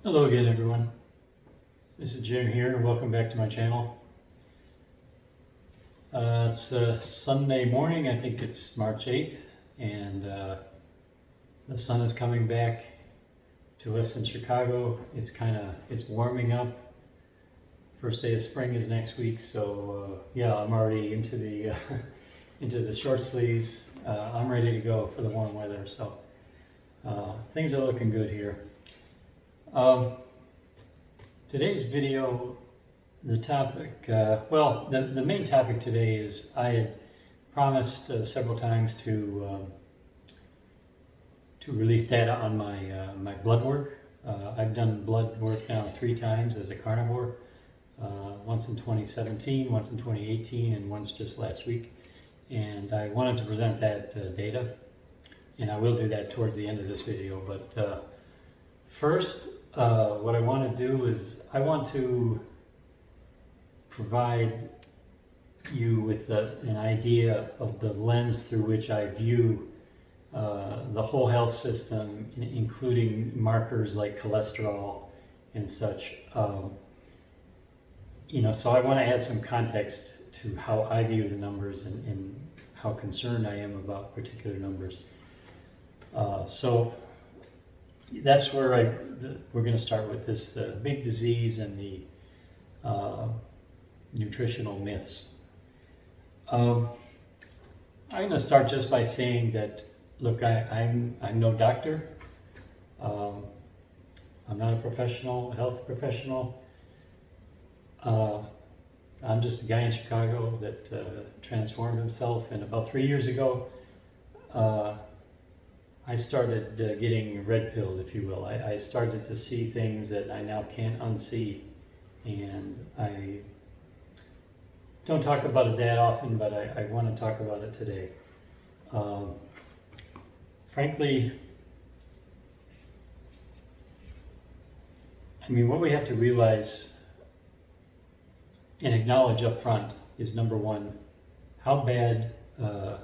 Hello again, everyone. This is Jim here. Welcome back to my channel. It's Sunday morning. I think it's March 8th, and the sun is coming back to us in Chicago. It's warming up. First day of spring is next week, so yeah, I'm already into the into the short sleeves. I'm ready to go for the warm weather. So things are looking good here. Today's video, the topic, the main topic today is I had promised several times to release data on my blood work. I've done blood work now 3 times as a carnivore, once in 2017, once in 2018, and once just last week. And I wanted to present that data, and I will do that towards the end of this video. But first, what I want to do is I want to provide you with an idea of the lens through which I view the whole health system, including markers like cholesterol and such. So I want to add some context to how I view the numbers and how concerned I am about particular numbers. So that's where we're going to start with this, the big disease and the nutritional myths. I'm going to start just by saying that, look, I'm no doctor. I'm not a health professional. I'm just a guy in Chicago that transformed himself, and about 3 years ago, I started getting red-pilled, if you will. I started to see things that I now can't unsee, and I don't talk about it that often, but I want to talk about it today. Frankly, what we have to realize and acknowledge up front is, number one, how bad the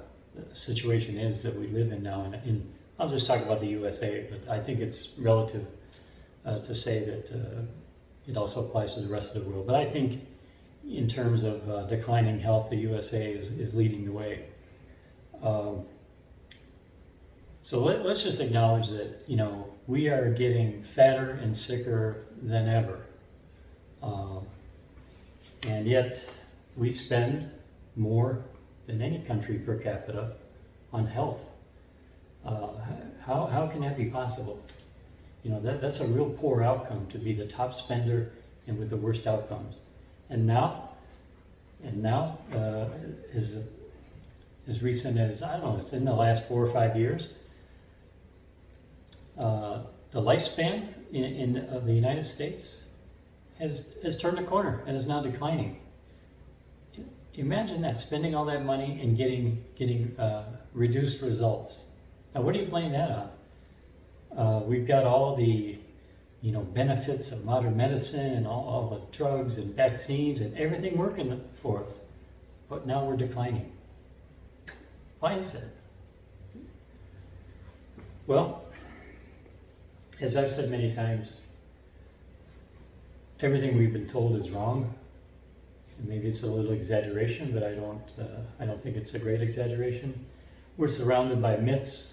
situation is that we live in now. And I'll just talk about the USA, but I think it's relative to say that it also applies to the rest of the world. But I think in terms of declining health, the USA is leading the way. So let's just acknowledge that, we are getting fatter and sicker than ever. And yet we spend more than any country per capita on health. How can that be possible? That's a real poor outcome, to be the top spender and with the worst outcomes. And now, as recent as, I don't know, it's in the last 4 or 5 years, the lifespan in the United States has turned a corner and is now declining. Imagine that, spending all that money and getting reduced results. Now, what do you blame that on? We've got all the benefits of modern medicine and all the drugs and vaccines and everything working for us, but now we're declining. Why is that? Well, as I've said many times, everything we've been told is wrong. And maybe it's a little exaggeration, but I don't think it's a great exaggeration. We're surrounded by myths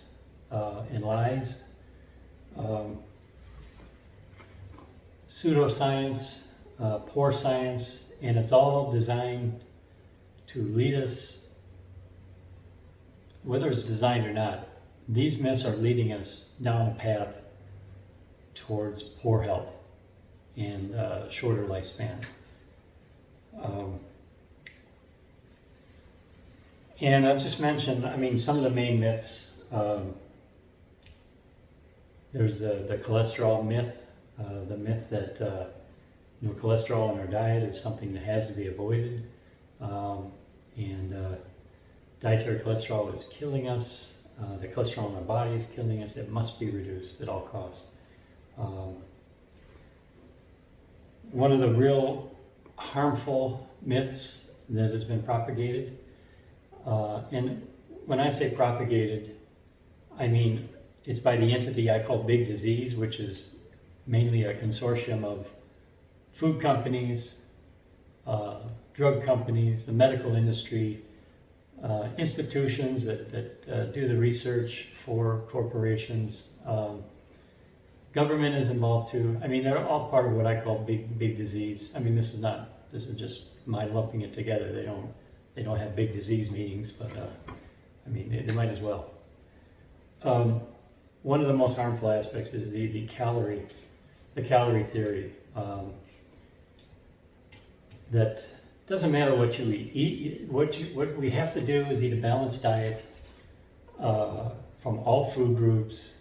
and lies, pseudoscience, poor science, and it's all designed to lead us, whether it's designed or not. These myths are leading us down a path towards poor health and shorter lifespan. And I just mentioned, some of the main myths. There's the cholesterol myth, the myth that cholesterol in our diet is something that has to be avoided, and dietary cholesterol is killing us. The cholesterol in our body is killing us. It must be reduced at all costs. One of the real harmful myths that has been propagated, and when I say propagated, I mean it's by the entity I call big disease, which is mainly a consortium of food companies, drug companies, the medical industry, institutions that do the research for corporations. Government is involved too. I mean, they're all part of what I call big disease. I mean, this is just my lumping it together. They don't have big disease meetings, but I mean, they might as well. One of the most harmful aspects is the calorie theory. That doesn't matter what you eat. What we have to do is eat a balanced diet from all food groups.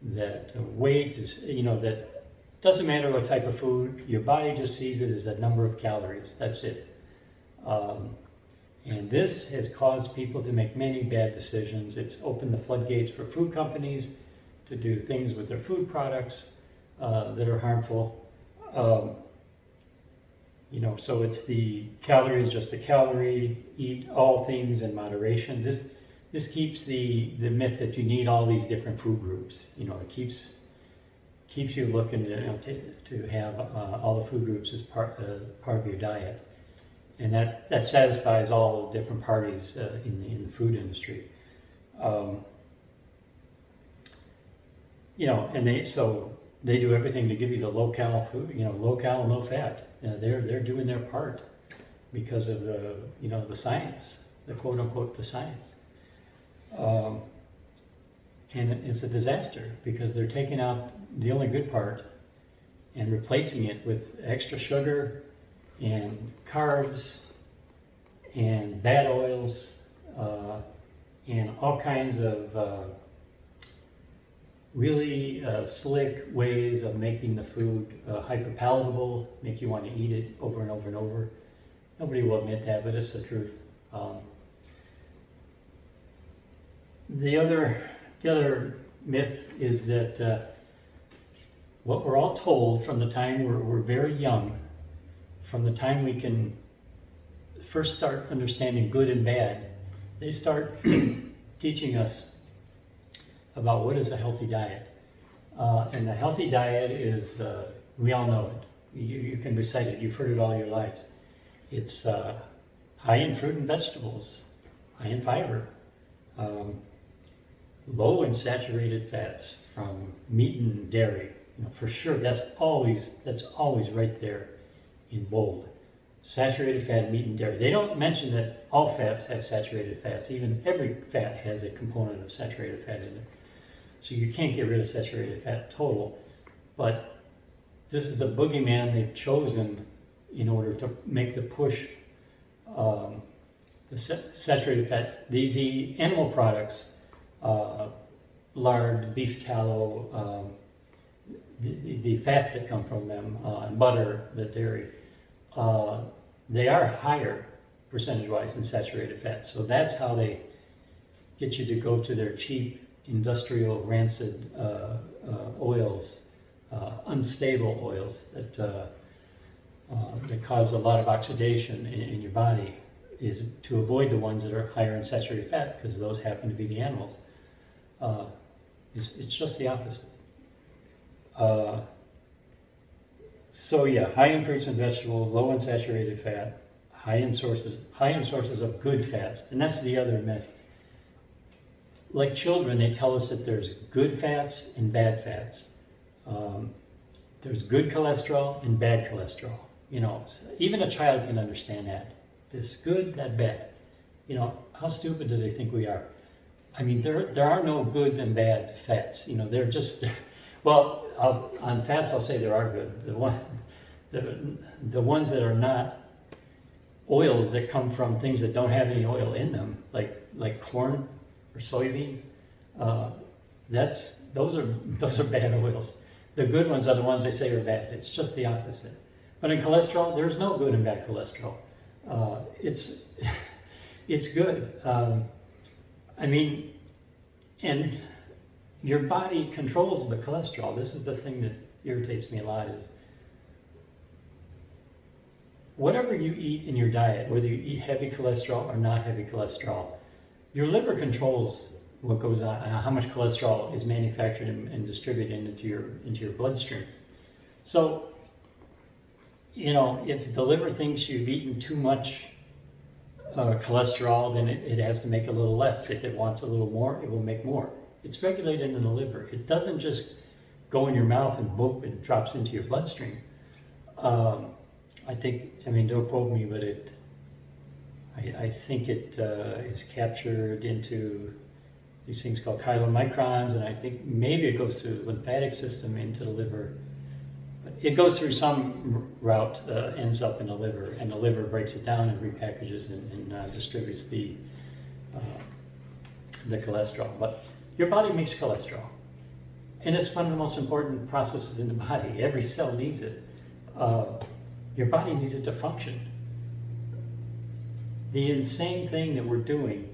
That weight is, that doesn't matter what type of food. Your body just sees it as a number of calories. That's it. And this has caused people to make many bad decisions. It's opened the floodgates for food companies to do things with their food products that are harmful. So it's the calorie is just a calorie. Eat all things in moderation. This keeps the myth that you need all these different food groups. It keeps you looking to have all the food groups as part of your diet. And that satisfies all the different parties in the food industry. And they do everything to give you the low-cal food, low-cal and low-fat. They're doing their part because of the science, the quote-unquote the science. And it's a disaster because they're taking out the only good part and replacing it with extra sugar and carbs and bad oils and all kinds of really slick ways of making the food hyper palatable, make you want to eat it over and over and over. Nobody will admit that, but it's the truth. The other myth is that what we're all told from the time we're very young, from the time we can first start understanding good and bad, they start teaching us about what is a healthy diet. And the healthy diet is, we all know it. You can recite it. You've heard it all your lives. It's high in fruit and vegetables, high in fiber, low in saturated fats from meat and dairy. For sure, that's always right there in bold. Saturated fat, meat and dairy. They don't mention that all fats have saturated fats. Even every fat has a component of saturated fat in it. So you can't get rid of saturated fat total. But this is the boogeyman they've chosen in order to make the push. The saturated fat, the animal products, lard, beef tallow, the fats that come from them, butter, the dairy, they are higher percentage-wise than saturated fats. So that's how they get you to go to their cheap, industrial, rancid oils, unstable oils that cause a lot of oxidation in your body, is to avoid the ones that are higher in saturated fat, because those happen to be the animals. It's just the opposite. High in fruits and vegetables, low in saturated fat, high in sources of good fats, and that's the other myth. Like children, they tell us that there's good fats and bad fats. There's good cholesterol and bad cholesterol. Even a child can understand that. This good, that bad. How stupid do they think we are? I mean, there are no goods and bad fats. They're just, well, on fats I'll say there are good. The ones that are not oils that come from things that don't have any oil in them, like corn or soybeans, those are bad oils. The good ones are the ones they say are bad. It's just the opposite. But in cholesterol, there's no good and bad cholesterol. It's good. And your body controls the cholesterol. This is the thing that irritates me a lot, is whatever you eat in your diet, whether you eat heavy cholesterol or not heavy cholesterol, your liver controls what goes on, how much cholesterol is manufactured and distributed into your bloodstream. So, if the liver thinks you've eaten too much cholesterol, then it has to make a little less. If it wants a little more, it will make more. It's regulated in the liver. It doesn't just go in your mouth and boop, it drops into your bloodstream. I think, don't quote me, but I think it is captured into these things called chylomicrons, and I think maybe it goes through the lymphatic system into the liver. It goes through some route, ends up in the liver, and the liver breaks it down and repackages and distributes the cholesterol. But your body makes cholesterol, and it's one of the most important processes in the body. Every cell needs it. Your body needs it to function. The insane thing that we're doing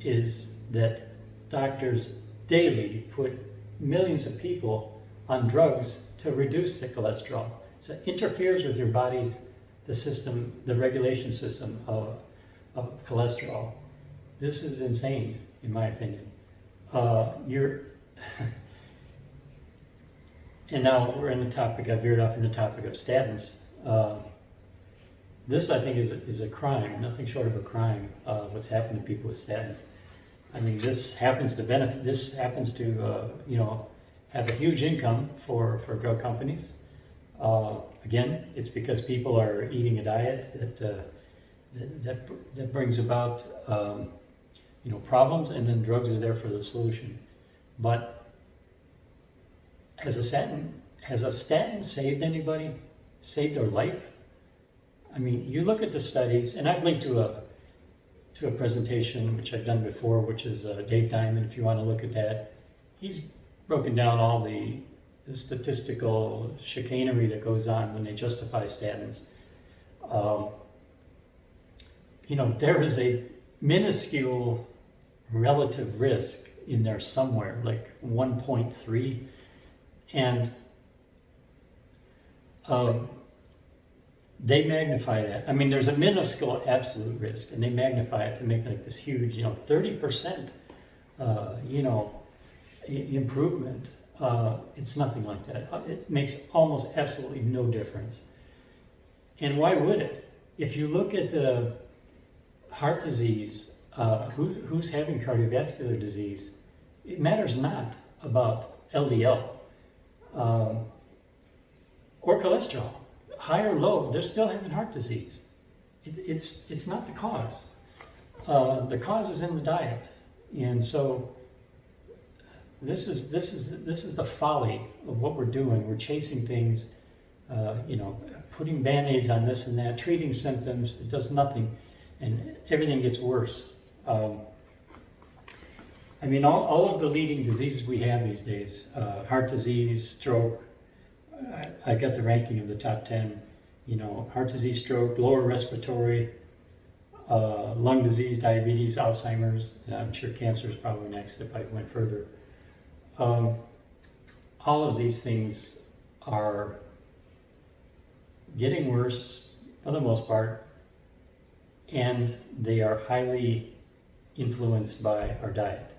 is that doctors daily put millions of people on drugs to reduce the cholesterol. So it interferes with your body's, the regulation system of cholesterol. This is insane, in my opinion. And now we're in the topic, I veered off in the topic of statins. This, I think, is a crime, nothing short of a crime, what's happened to people with statins. This happens to have a huge income for drug companies. Again, it's because people are eating a diet that brings about problems, and then drugs are there for the solution. But has a statin saved anybody? Saved their life? You look at the studies, and I've linked to a presentation which I've done before, which is Dave Diamond, if you want to look at that. He's broken down all the statistical chicanery that goes on when they justify statins. There is a minuscule relative risk in there somewhere, like 1.3, and they magnify that. There's a minuscule absolute risk, and they magnify it to make like this huge, 30%, improvement. It's nothing like that. It makes almost absolutely no difference. And why would it? If you look at the heart disease, who's having cardiovascular disease, it matters not about LDL or cholesterol. High or low, they're still having heart disease. It's not the cause. The cause is in the diet, and so this is the folly of what we're doing. We're chasing things, putting band-aids on this and that, treating symptoms. It does nothing, and everything gets worse. All of the leading diseases we have these days: heart disease, stroke. I got the ranking of the top 10, heart disease, stroke, lower respiratory, lung disease, diabetes, Alzheimer's, and I'm sure cancer is probably next if I went further. All of these things are getting worse for the most part, and they are highly influenced by our diet.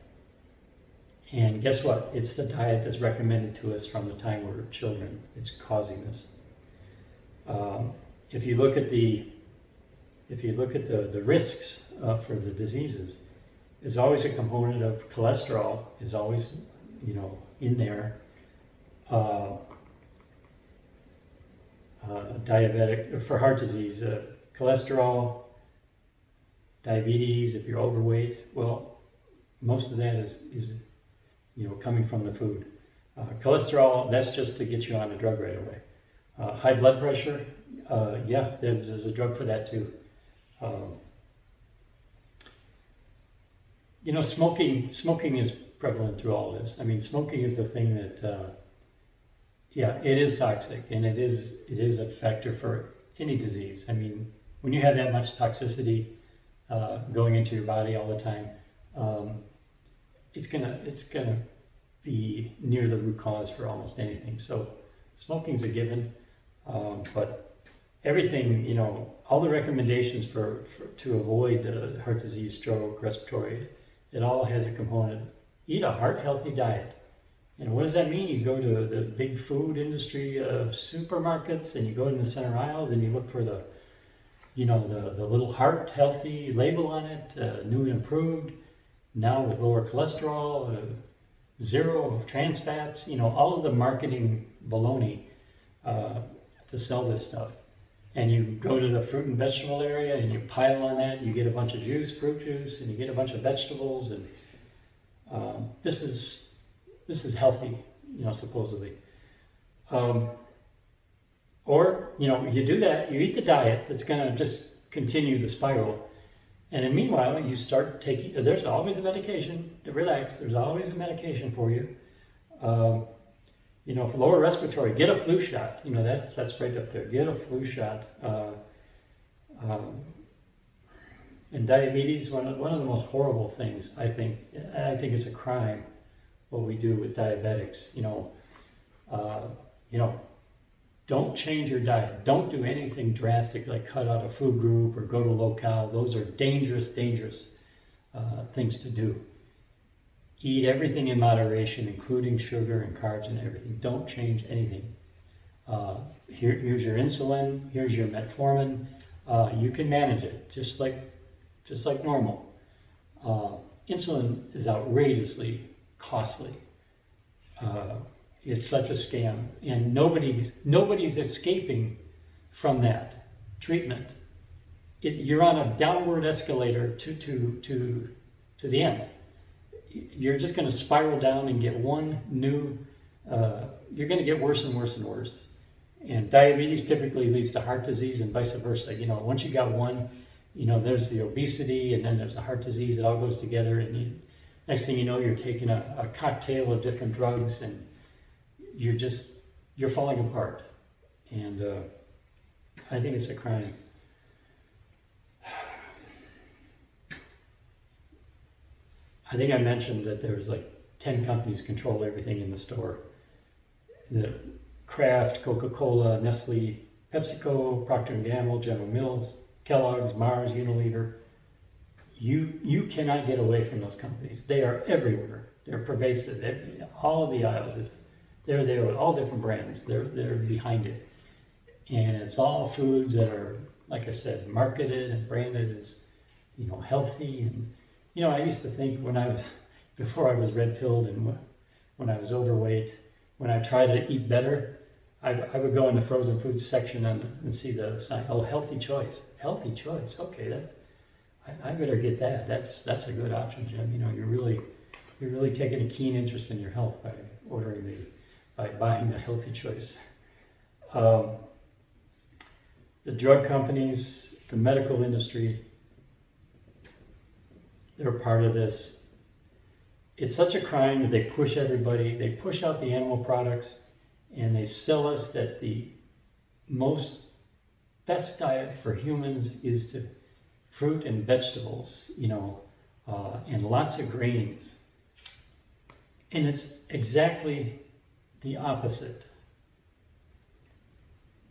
And guess what? It's the diet that's recommended to us from the time we're children. It's causing this. If you look at the risks for the diseases, there's always a component of cholesterol is always in there. Diabetic for heart disease, cholesterol, diabetes. If you're overweight, well, most of that is coming from the food. Cholesterol, that's just to get you on a drug right away. High blood pressure, there's a drug for that too. Smoking is prevalent through all this. Smoking is the thing that, it is toxic, and it is a factor for any disease. When you have that much toxicity going into your body all the time, it's gonna be near the root cause for almost anything. So smoking's a given, but everything, all the recommendations to avoid heart disease, stroke, respiratory, it all has a component. Eat a heart healthy diet. And what does that mean? You go to the big food industry supermarkets, and you go in the center aisles, and you look for the little heart healthy label on it, new and improved, now with lower cholesterol, zero trans fats, all of the marketing baloney to sell this stuff. And you go to the fruit and vegetable area and you pile on that, you get a bunch of juice, fruit juice, and you get a bunch of vegetables, and this is healthy, supposedly. Or, you do that, you eat the diet that's going to just continue the spiral. And then meanwhile, you start taking, there's always a medication, relax, there's always a medication for you. For lower respiratory, get a flu shot. That's right up there, get a flu shot. And diabetes, one of the most horrible things, I think it's a crime what we do with diabetics. Don't change your diet. Don't do anything drastic like cut out a food group or go to low-cal. Those are dangerous things to do. Eat everything in moderation, including sugar and carbs and everything. Don't change anything. Here's your insulin. Here's your metformin. You can manage it just like normal. Insulin is outrageously costly. It's such a scam, and nobody's escaping from that treatment. You're on a downward escalator to the end. You're just going to spiral down and get one new. You're going to get worse and worse and worse. And diabetes typically leads to heart disease, and vice versa. Once you got one, there's the obesity, and then there's the heart disease. It all goes together, and next thing you know, you're taking a cocktail of different drugs, and you're falling apart. And I think it's a crime. I think I mentioned that there's like 10 companies control everything in the store. The Kraft, Coca-Cola, Nestle, PepsiCo, Procter & Gamble, General Mills, Kellogg's, Mars, Unilever. You cannot get away from those companies. They are everywhere. They're pervasive. All of the aisles, they're there with all different brands. They're behind it. And it's all foods that are, like I said, marketed and branded as, healthy. And, I used to think before I was red-pilled and when I was overweight, when I tried to eat better, I would go in the frozen foods section and see the sign, healthy choice. Healthy choice, okay, I better get that. That's a good option, Jim. You're really taking a keen interest in your health by buying the healthy choice. The drug companies, the medical industry, they're part of this. It's such a crime that they push everybody. They push out the animal products, and they sell us that the best diet for humans is to fruit and vegetables, and lots of grains. And it's exactly the opposite.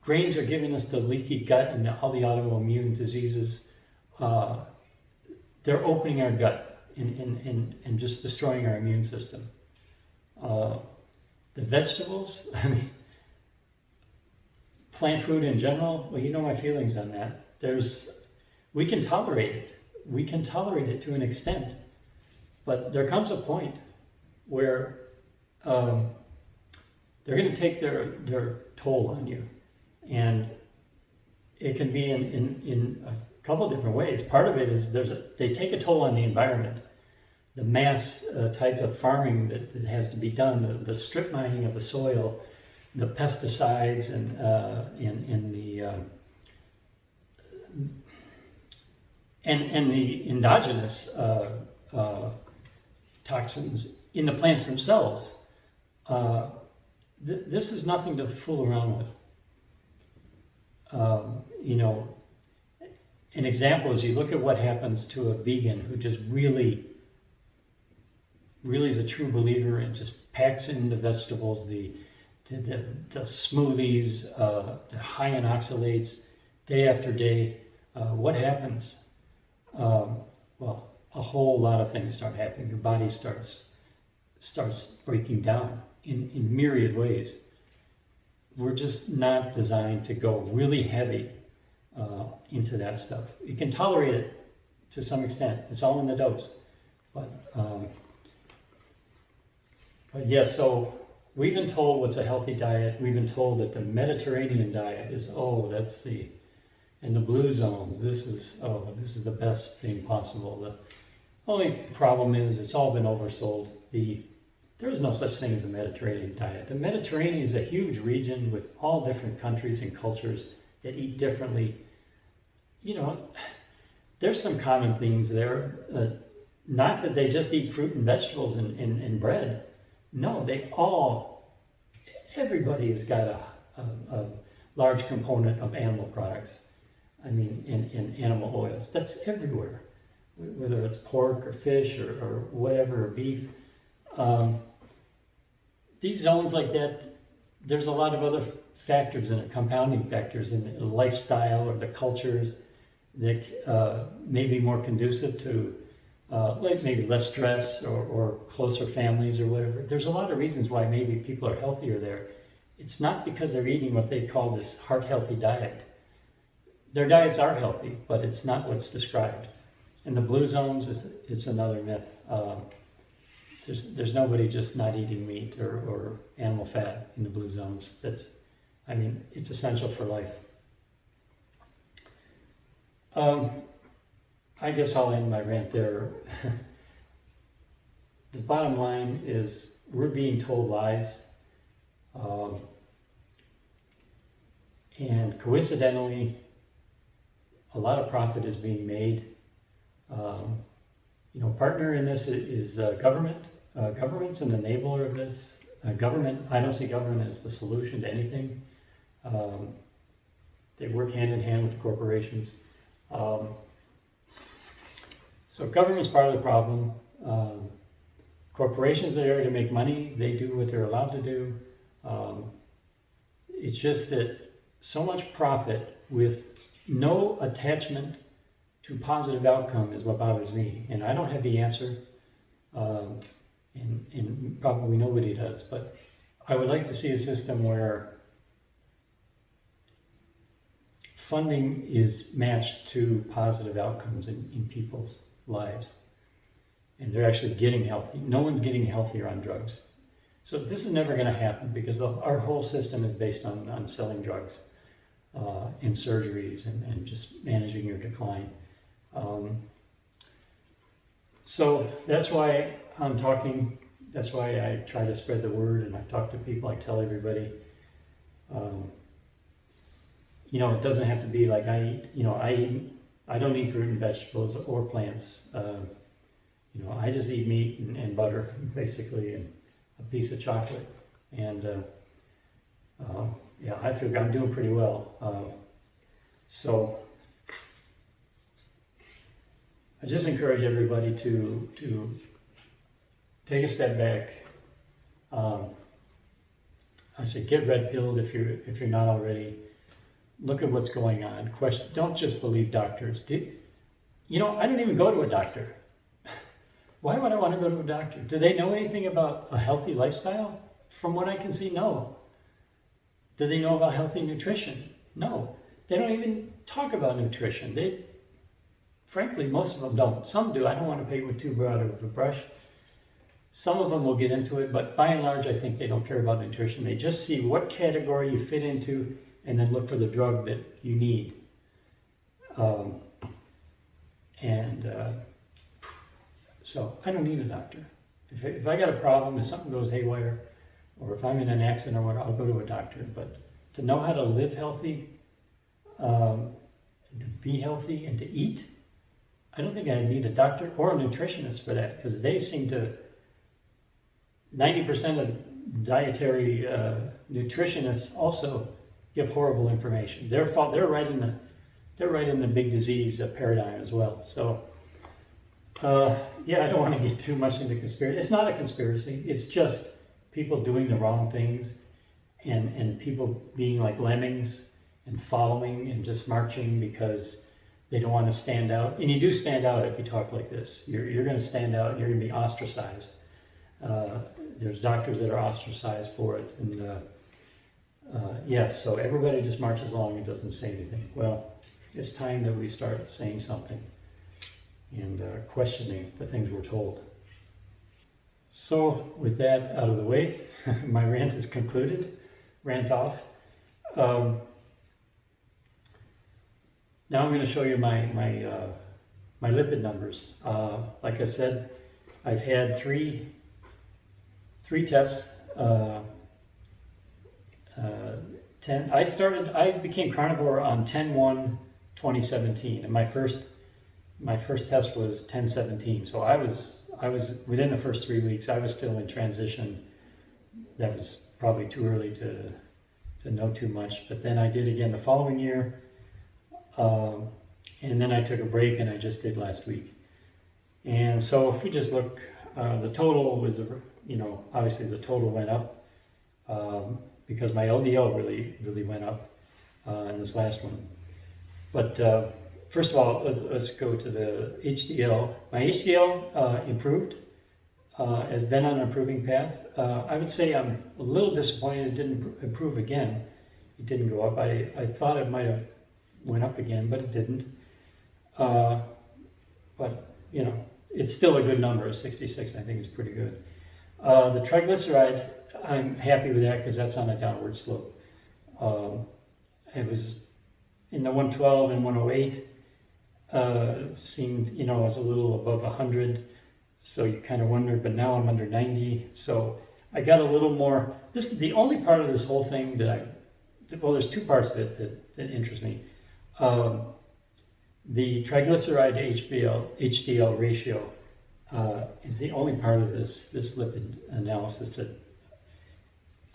Grains are giving us the leaky gut and all the autoimmune diseases. They're opening our gut and just destroying our immune system. The vegetables, plant food in general, well, my feelings on that. We can tolerate it. We can tolerate it to an extent. But there comes a point where they're going to take their toll on you. And it can be in a couple different ways. Part of it is they take a toll on the environment. The mass type of farming that has to be done, the strip mining of the soil, the pesticides, and the endogenous toxins in the plants themselves. This is nothing to fool around with. An example is you look at what happens to a vegan who just really is a true believer and just packs in the vegetables, the smoothies, the high in oxalates, day after day. What happens? Well, a whole lot of things start happening. Your body starts breaking down, in myriad ways. We're just not designed to go really heavy into that stuff. You can tolerate it to some extent. It's all in the dose. But yes, so we've been told what's a healthy diet. We've been told that the Mediterranean diet is, and the blue zones, this is the best thing possible. The only problem is it's all been oversold. There is no such thing as a Mediterranean diet. The Mediterranean is a huge region with all different countries and cultures that eat differently. There's some common themes there. Not that they just eat fruit and vegetables and bread. No, everybody has got a large component of animal products. I mean, in animal oils. That's everywhere, whether it's pork or fish or whatever, or beef. These zones like that, there's a lot of other factors in it, compounding factors in the lifestyle or the cultures that may be more conducive to like maybe less stress or closer families or whatever. There's a lot of reasons why maybe people are healthier there. It's not because they're eating what they call this heart-healthy diet. Their diets are healthy, but it's not what's described. And the blue zones is another myth. There's nobody just not eating meat or animal fat in the blue zones. It's essential for life. I guess I'll end my rant there. The bottom line is we're being told lies. And coincidentally, a lot of profit is being made. Partner in this is government. Government's an enabler of this. I don't see government as the solution to anything. They work hand in hand with the corporations. So government's part of the problem. Corporations are there to make money. They do what they're allowed to do. It's just that so much profit with no attachment to positive outcome is what bothers me. And I don't have the answer, and probably nobody does, but I would like to see a system where funding is matched to positive outcomes in people's lives. And they're actually getting healthy. No one's getting healthier on drugs. So this is never going to happen because our whole system is based on selling drugs and surgeries and just managing your decline. So that's why I'm talking. That's why I try to spread the word and I talk to people. I tell everybody, it doesn't have to be like I don't eat fruit and vegetables or plants. I just eat meat and butter, basically, and a piece of chocolate. And I feel I'm doing pretty well. So I just encourage everybody to take a step back. I say get red pilled if you're not already. Look at what's going on. Don't just believe doctors. I don't even go to a doctor. Why would I want to go to a doctor? Do they know anything about a healthy lifestyle? From what I can see, no. Do they know about healthy nutrition? No. They don't even talk about nutrition. Frankly, most of them don't. Some do. I don't want to paint with too broad of a brush. Some of them will get into it, but by and large, I think they don't care about nutrition. They just see what category you fit into and then look for the drug that you need. So I don't need a doctor. If I got a problem, if something goes haywire, or if I'm in an accident or whatever, I'll go to a doctor. But to know how to live healthy, to be healthy, and to eat, I don't think I need a doctor or a nutritionist for that, because they seem to, 90% of dietary nutritionists also give horrible information. They're right in the big disease paradigm as well. So I don't want to get too much into conspiracy. It's not a conspiracy. It's just people doing the wrong things and people being like lemmings and following and just marching because they don't want to stand out. And you do stand out if you talk like this. You're going to stand out. You're going to be ostracized. there's doctors that are ostracized for it, and yeah, so everybody just marches along and doesn't say anything. Well, it's time that we start saying something and questioning the things we're told. So with that out of the way, my rant is concluded. Rant off. Now I'm going to show you my lipid numbers. Like I said, I've had three tests. 10. I became carnivore on 10/1/2017, and my first test was 10/17. So I was within the first 3 weeks. I was still in transition. That was probably too early to know too much. But then I did again the following year, and then I took a break, and I just did last week. And so if we just look, the total was, obviously the total went up. Because my LDL really went up in this last one. But first of all, let's go to the HDL. My HDL improved, has been on an improving path. I would say I'm a little disappointed it didn't improve again. It didn't go up. I thought it might have went up again, but it didn't. But, it's still a good number. 66, I think, is pretty good. The triglycerides, I'm happy with that because that's on a downward slope. It was in the 112 and 108, seemed, it was a little above 100, so you kind of wondered, but now I'm under 90, so I got a little more. This is the only part of this whole thing well, there's two parts of it that interest me. The triglyceride to HDL ratio is the only part of this lipid analysis that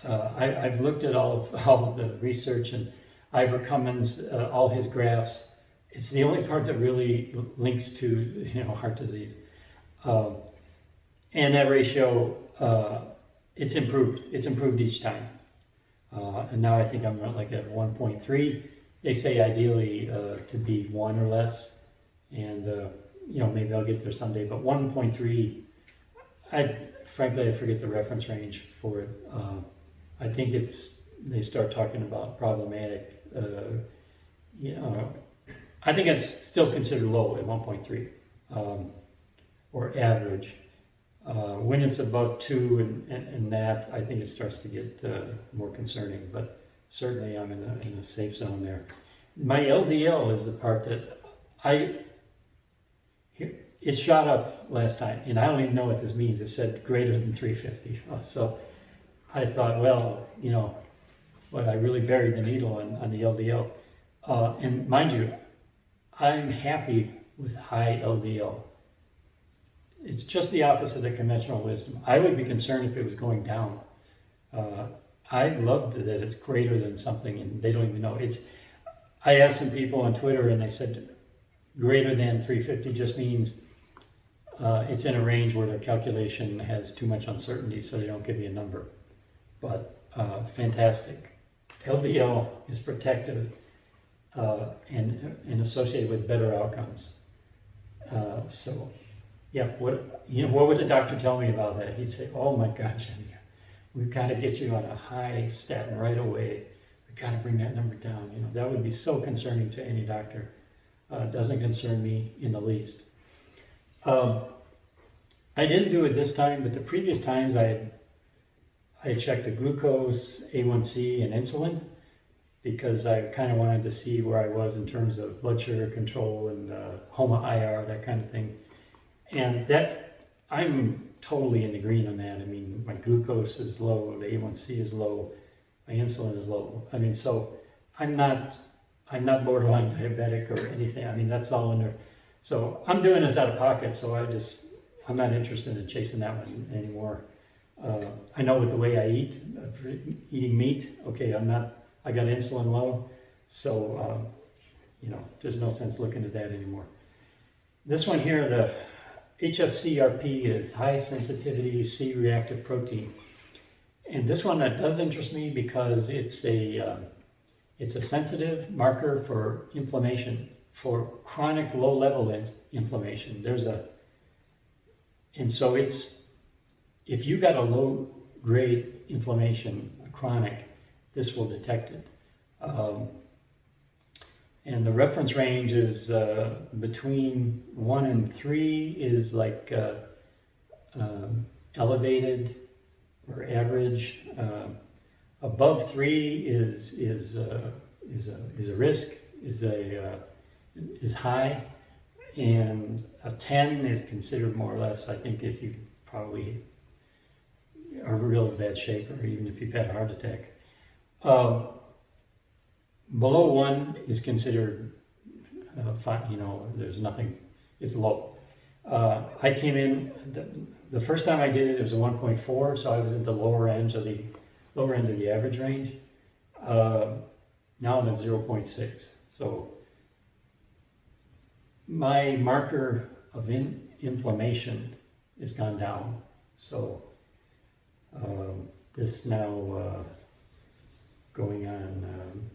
I've looked at all of the research, and Ivor Cummins, all his graphs. It's the only part that really links to heart disease, and that ratio it's improved. It's improved each time, and now I think I'm like at 1.3. They say ideally to be 1 or less, and maybe I'll get there someday. But 1.3, frankly I forget the reference range for it. I think they start talking about problematic. I think it's still considered low at 1.3 or average. When it's above 2 and that, I think it starts to get more concerning. But certainly I'm in a safe zone there. My LDL is the part that it shot up last time, and I don't even know what this means. It said greater than 350. So I thought, well, I really buried the needle on the LDL. And mind you, I'm happy with high LDL. It's just the opposite of conventional wisdom. I would be concerned if it was going down. I loved that it's greater than something, and they don't even know. I asked some people on Twitter, and they said greater than 350 just means it's in a range where their calculation has too much uncertainty, so they don't give you a number. But fantastic. LDL is protective and associated with better outcomes. So, yeah, what would the doctor tell me about that? He'd say, "Oh my God, Jenny, we've got to get you on a high statin right away. We've got to bring that number down." That would be so concerning to any doctor. Doesn't concern me in the least. I didn't do it this time, but the previous times I checked the glucose, A1C, and insulin because I kind of wanted to see where I was in terms of blood sugar control and HOMA-IR, that kind of thing. And that, I'm totally in the green on that. I mean, my glucose is low, the A1C is low, my insulin is low. I mean, so I'm not borderline diabetic or anything. I mean, that's all in there. So I'm doing this out of pocket, so I'm not interested in chasing that one anymore. I know with the way I eat, eating meat, okay, I got insulin low, so, there's no sense looking at that anymore. This one here, the HSCRP is high sensitivity C-reactive protein. And this one that does interest me because it's a sensitive marker for inflammation, for chronic low-level inflammation. And so if you got a low-grade inflammation, chronic, this will detect it. And the reference range is between 1 and 3 is like elevated or average. Above 3 is a risk, is high, and a 10 is considered more or less, I think, if you probably are real bad shape, or even if you've had a heart attack. Below 1 is considered fine, there's nothing, it's low. I came in, the first time I did it, it was a 1.4, so I was at the lower end of the average range. Now I'm at 0.6. So my marker of inflammation has gone down. So this now going on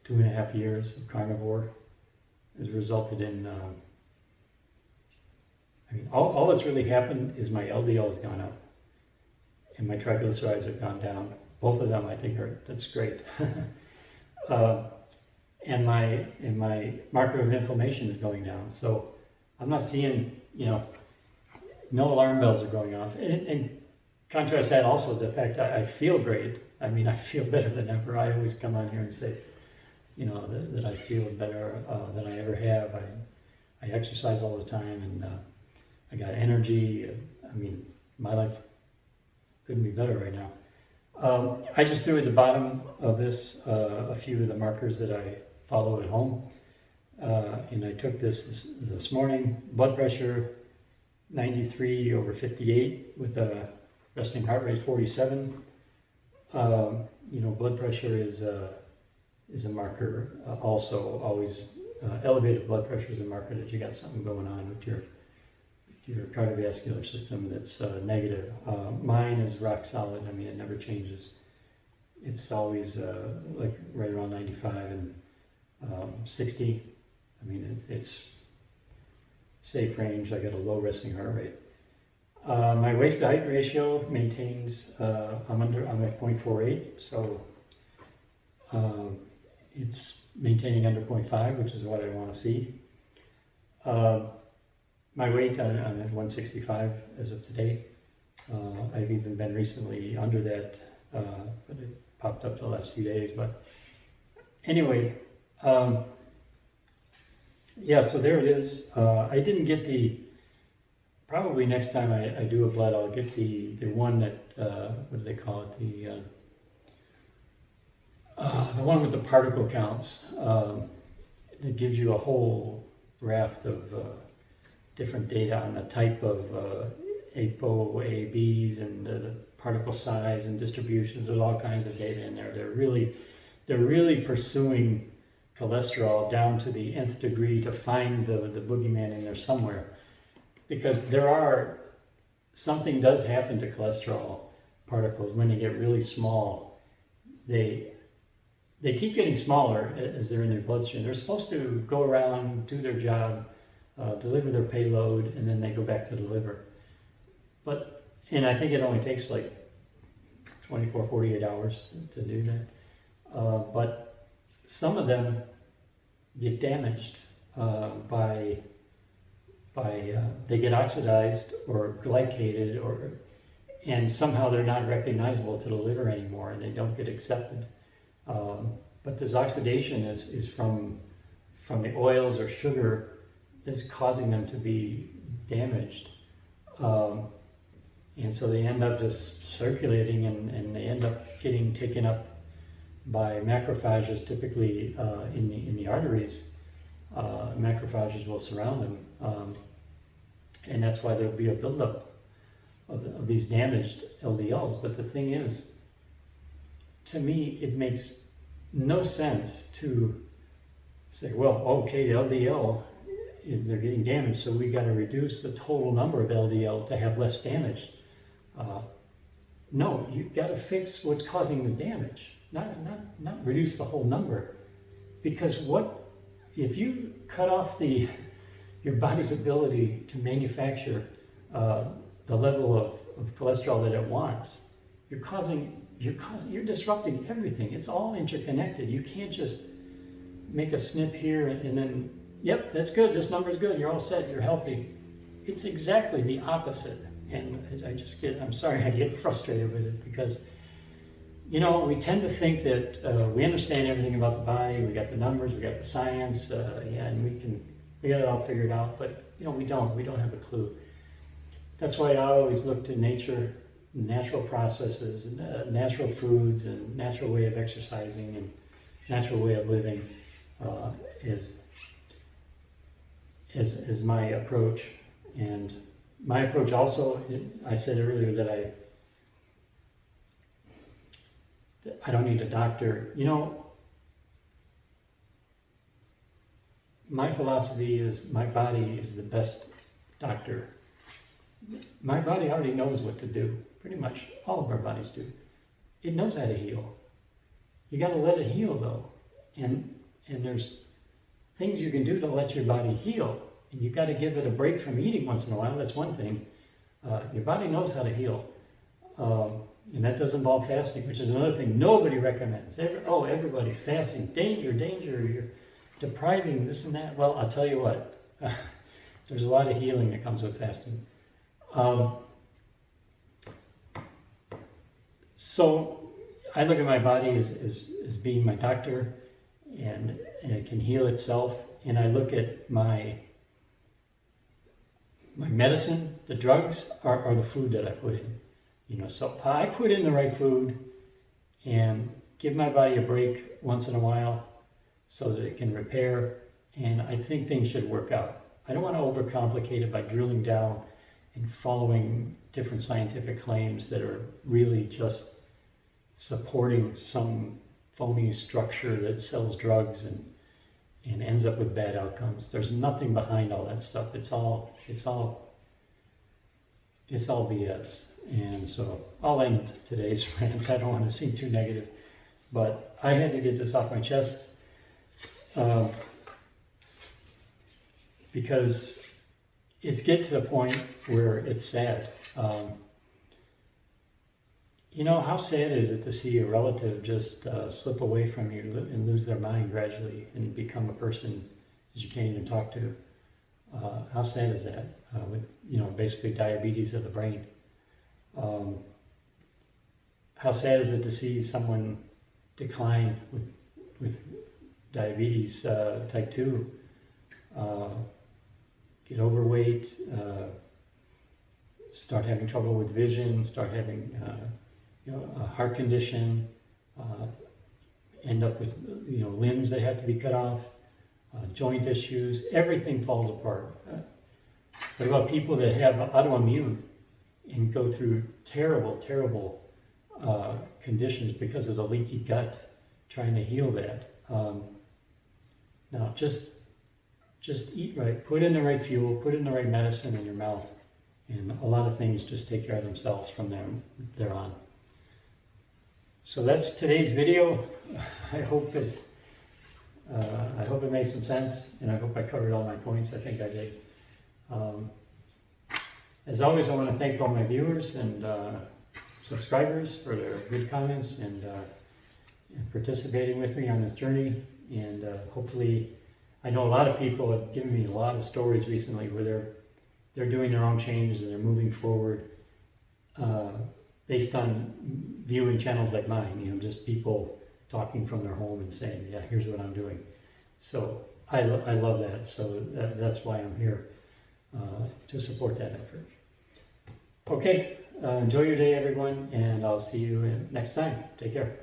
2.5 years of carnivore has resulted in, all that's really happened is my LDL has gone up and my triglycerides have gone down. Both of them, I think, that's great. And my marker of inflammation is going down. So I'm not seeing, no alarm bells are going off. And contrast that also to the fact I feel great. I feel better than ever. I always come on here and say, that I feel better than I ever have. I exercise all the time, and I got energy. My life couldn't be better right now. I just threw at the bottom of this a few of the markers that I follow at home. And I took this morning. Blood pressure 93/58 with a resting heart rate 47. Blood pressure is a marker. Also, always elevated blood pressure is a marker that you got something going on with your cardiovascular system that's negative. Mine is rock solid. It never changes. It's always like right around 95 and 60. It's safe range. I got a low resting heart rate. My waist to height ratio maintains. I'm at 0.48, so it's maintaining under 0.5, which is what I want to see. My weight, I'm at 165 as of today. I've even been recently under that, but it popped up the last few days. But anyway, so there it is. I didn't get probably next time I do a blood, I'll get the one that, what do they call it? The one with the particle counts that gives you a whole raft of different data on the type of ApoABs and the particle size and distributions. There's all kinds of data in there. They're really pursuing cholesterol down to the nth degree to find the boogeyman in there somewhere, because something does happen to cholesterol particles when they get really small. They keep getting smaller as they're in their bloodstream. They're supposed to go around, do their job, deliver their payload, and then they go back to the liver. And I think it only takes like 24, 48 hours to do that. But some of them get damaged by they get oxidized or glycated, and somehow they're not recognizable to the liver anymore, and they don't get accepted. But this oxidation is from the oils or sugar that's causing them to be damaged. And so they end up just circulating, and they end up getting taken up by macrophages, typically in the arteries. Macrophages will surround them. And that's why there'll be a buildup of these damaged LDLs. But the thing is, to me, it makes no sense to say, well, okay, the LDL, they're getting damaged, so we got to reduce the total number of LDL to have less damage. No, you've got to fix what's causing the damage, not reduce the whole number. Because if you cut off your body's ability to manufacture the level of cholesterol that it wants, you're disrupting everything. It's all interconnected. You can't just make a snip here and then, yep, that's good, this number's good, you're all set, you're healthy. It's exactly the opposite. And I'm sorry, I get frustrated with it because, you know, we tend to think that we understand everything about the body, we got the numbers, we got the science, and we got it all figured out, but, you know, we don't have a clue. That's why I always look to nature, natural processes, and natural foods, and natural way of exercising, and natural way of living is my approach. And my approach also, I said earlier that I don't need a doctor. You know, my philosophy is my body is the best doctor. My body already knows what to do. Pretty much all of our bodies do. It knows how to heal. You got to let it heal though. And there's things you can do to let your body heal. And you got to give it a break from eating once in a while. That's one thing. Your body knows how to heal. And that does involve fasting, which is another thing nobody recommends. Everybody, fasting, danger, you're depriving this and that. Well, I'll tell you what, there's a lot of healing that comes with fasting. So I look at my body as being my doctor, and it can heal itself. And I look at my medicine, the drugs, are the food that I put in. You know, so I put in the right food and give my body a break once in a while so that it can repair, and I think things should work out. I don't want to overcomplicate it by drilling down and following different scientific claims that are really just supporting some phony structure that sells drugs and ends up with bad outcomes. There's nothing behind all that stuff. It's all BS. And so I'll end today's rant. I don't want to seem too negative, but I had to get this off my chest because it's get to the point where it's sad. You know, how sad is it to see a relative just slip away from you and lose their mind gradually and become a person that you can't even talk to? How sad is that? With, you know, basically diabetes of the brain. How sad is it to see someone decline with diabetes type 2, get overweight, start having trouble with vision, start having a heart condition, end up with limbs that have to be cut off, joint issues, everything falls apart. What about people that have autoimmune and go through terrible conditions because of the leaky gut, trying to heal that? Now, just eat right, put in the right fuel, put in the right medicine in your mouth, and a lot of things just take care of themselves from there on. So that's today's video. I hope it made some sense, and I hope I covered all my points. I think I did. As always, I want to thank all my viewers and subscribers for their good comments and participating with me on this journey. And hopefully, I know a lot of people have given me a lot of stories recently where they're doing their own changes and they're moving forward based on viewing channels like mine. Just people talking from their home and saying, "Yeah, here's what I'm doing." So I love that. So that's why I'm here, to support that effort. Okay, enjoy your day, everyone, and I'll see you next time. Take care.